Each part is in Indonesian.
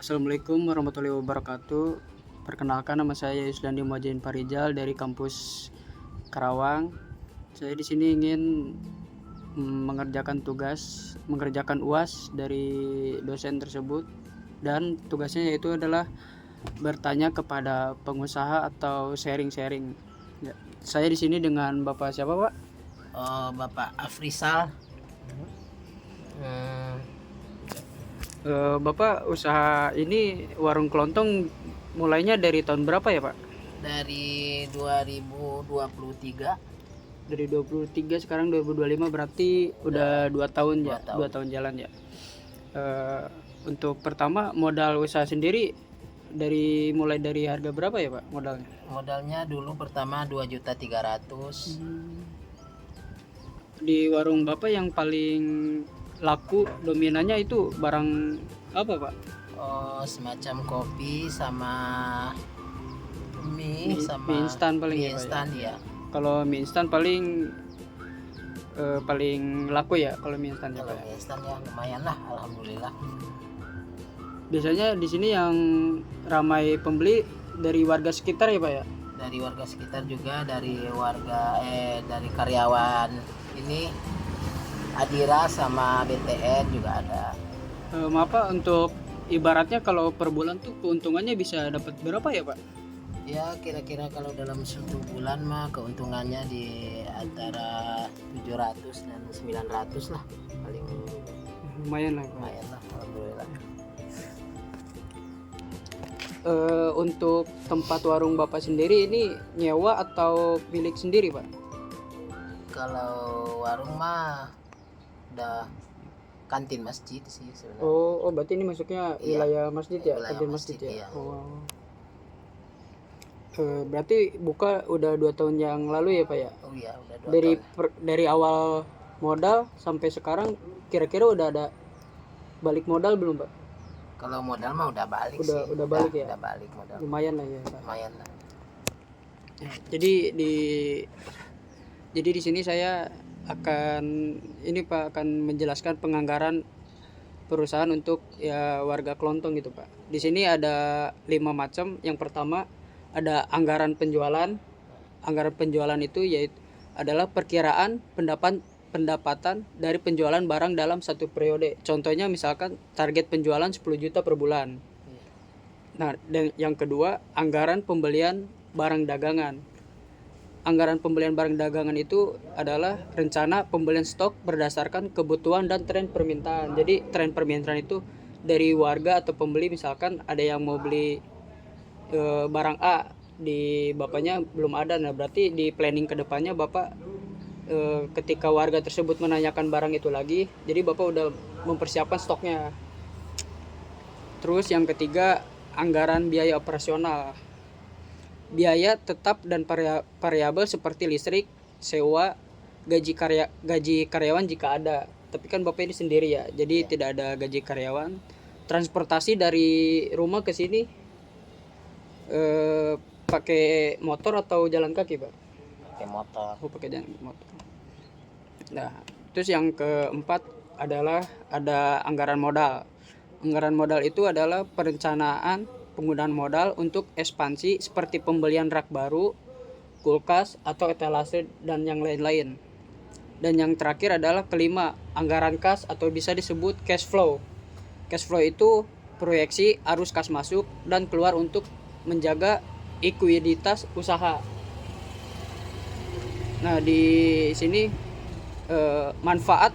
Assalamualaikum warahmatullahi wabarakatuh. Perkenalkan, nama saya Yuslandi Muhajirin Farijal dari kampus Karawang. Saya di sini ingin mengerjakan UAS dari dosen tersebut, dan tugasnya yaitu adalah bertanya kepada pengusaha atau sharing-sharing. Ya, saya di sini dengan Bapak siapa, Pak? Bapak Afrizal. Bapak usaha ini warung kelontong mulainya dari tahun berapa ya, Pak? Dari 2023. Dari 23, sekarang 2025, berarti udah 2 tahun ya, 2 2 tahun jalan ya. Untuk pertama modal usaha sendiri mulai dari harga berapa ya, Pak, modalnya? Modalnya dulu pertama 2.300.000. Di warung Bapak yang paling laku dominannya itu barang apa, Pak? Semacam kopi sama mie sama mie instan paling mie ya, Pak, instan ya. Kalau mie instan paling laku ya kalau mie instan ya, Kalau Pak. mie instan ya lumayan lah, alhamdulillah. Biasanya di sini yang ramai pembeli dari warga sekitar ya, Pak ya? Dari warga sekitar juga, dari karyawan ini Adira sama BTN juga ada. Maaf Pak, untuk ibaratnya kalau per bulan tuh keuntungannya bisa dapat berapa ya, Pak? Ya kira-kira kalau dalam 1 bulan mah keuntungannya di antara 700 dan 900 lah paling. Lumayan lah, Pak. Lumayan lah, alhamdulillah. Untuk tempat warung Bapak sendiri ini nyewa atau milik sendiri, Pak? Kalau warung mah udah kantin masjid sih sebenarnya. Oh, berarti ini masuknya Iya, wilayah masjid ya, wilayah kantin masjid masjid, ya. iya. Oh. Berarti buka udah 2 tahun yang lalu ya, Pak ya? Oh iya, udah 2 Dari tahun. dari awal modal sampai sekarang kira-kira udah ada balik modal belum, Pak? Kalau modal mah udah balik sih. Udah balik ya? Udah balik modal. Lumayan lah ya, Pak. Lumayan lah. Jadi di sini saya akan menjelaskan penganggaran perusahaan untuk ya warga Kelontong gitu, Pak. Di sini ada 5 macam. Yang pertama ada anggaran penjualan. Anggaran penjualan itu yaitu adalah perkiraan pendapatan dari penjualan barang dalam satu periode. Contohnya misalkan target penjualan 10 juta per bulan. Nah, dan yang kedua anggaran pembelian barang dagangan. Anggaran pembelian barang dagangan itu adalah rencana pembelian stok berdasarkan kebutuhan dan tren permintaan. Jadi tren permintaan itu dari warga atau pembeli, misalkan ada yang mau beli barang A, di bapaknya belum ada. Nah, berarti di planning kedepannya bapak ketika warga tersebut menanyakan barang itu lagi, jadi bapak udah mempersiapkan stoknya. Terus yang ketiga anggaran biaya operasional. Biaya tetap dan variabel seperti listrik, sewa, gaji karyawan jika ada. Tapi kan bapak ini sendiri ya, jadi tidak ada gaji karyawan. Transportasi dari rumah ke sini pakai motor atau jalan kaki, Pak? Pakai motor. Oh, pakai jalan motor. Nah, terus yang keempat adalah ada anggaran modal. Anggaran modal itu adalah perencanaan penggunaan modal untuk ekspansi seperti pembelian rak baru, kulkas atau etalase dan yang lain-lain. Dan yang terakhir adalah kelima, anggaran kas atau bisa disebut cash flow. Cash flow itu proyeksi arus kas masuk dan keluar untuk menjaga ekuiditas usaha. Nah, di sini manfaat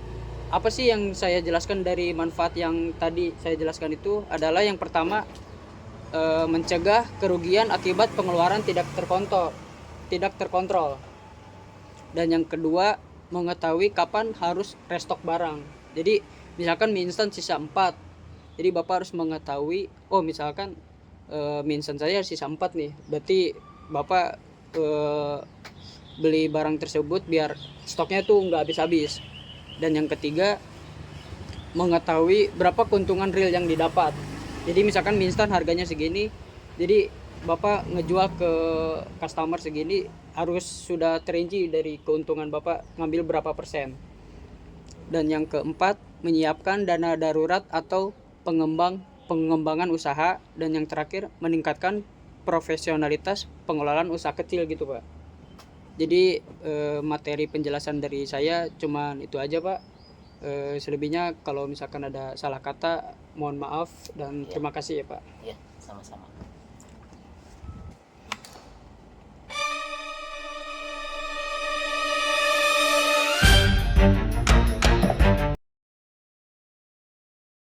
apa sih yang saya jelaskan dari manfaat yang tadi saya jelaskan itu adalah yang pertama mencegah kerugian akibat pengeluaran tidak terkontrol. Dan yang kedua mengetahui kapan harus restock barang. Jadi misalkan mie instan sisa 4, jadi bapak harus mengetahui, oh misalkan mie instan saya sisa 4 nih, berarti bapak beli barang tersebut biar stoknya tuh nggak habis-habis. Dan yang ketiga mengetahui berapa keuntungan real yang didapat. Jadi misalkan mie instan harganya segini, jadi bapak ngejual ke customer segini, harus sudah terinci dari keuntungan bapak ngambil berapa persen. Dan yang keempat menyiapkan dana darurat atau pengembang pengembangan usaha, dan yang terakhir meningkatkan profesionalitas pengelolaan usaha kecil gitu Pak. Jadi materi penjelasan dari saya cuman itu aja Pak. Selebihnya kalau misalkan ada salah kata mohon maaf dan Ya, terima kasih ya Pak. ya, sama-sama.